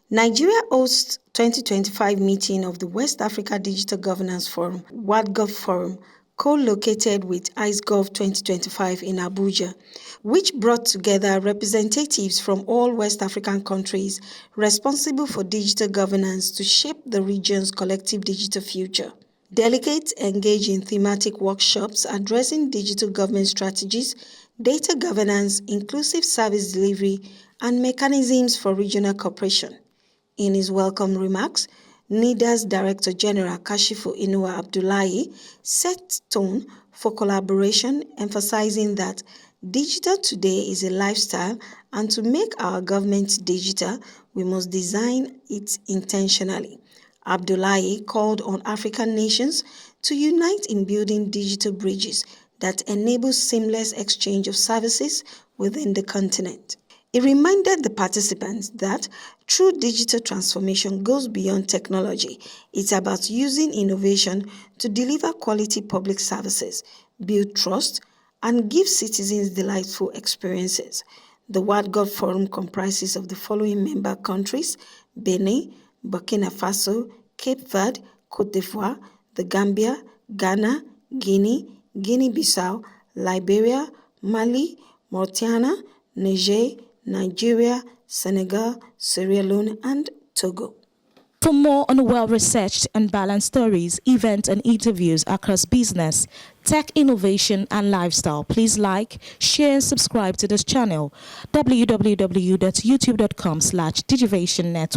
Nigeria hosts 2025 meeting of the West Africa Digital Governance Forum, WADGov Forum, co-located with ICEGOV 2025 in Abuja, which brought together representatives from all West African countries responsible for digital governance to shape the region's collective digital future. Delegates engage in thematic workshops addressing digital government strategies, data governance, inclusive service delivery, and mechanisms for regional cooperation. In his welcome remarks, NITDA's Director General Kashifu Inuwa Abdullahi set tone for collaboration, emphasizing that digital today is a lifestyle, and to make our government digital, we must design it intentionally. Abdullahi called on African nations to unite in building digital bridges that enable seamless exchange of services within the continent. He reminded the participants that true digital transformation goes beyond technology. It's about using innovation to deliver quality public services, build trust, and give citizens delightful experiences. The WADGov Forum comprises of the following member countries: Benin, Burkina Faso, Cape Verde, Côte d'Ivoire, the Gambia, Ghana, Guinea, Guinea-Bissau, Liberia, Mali, Mauritania, Niger, Nigeria, Senegal, Sierra Leone, and Togo. For more on well-researched and balanced stories, events, and interviews across business, tech innovation, and lifestyle, please like, share, and subscribe to this channel, www.youtube.com/digivationnetwork.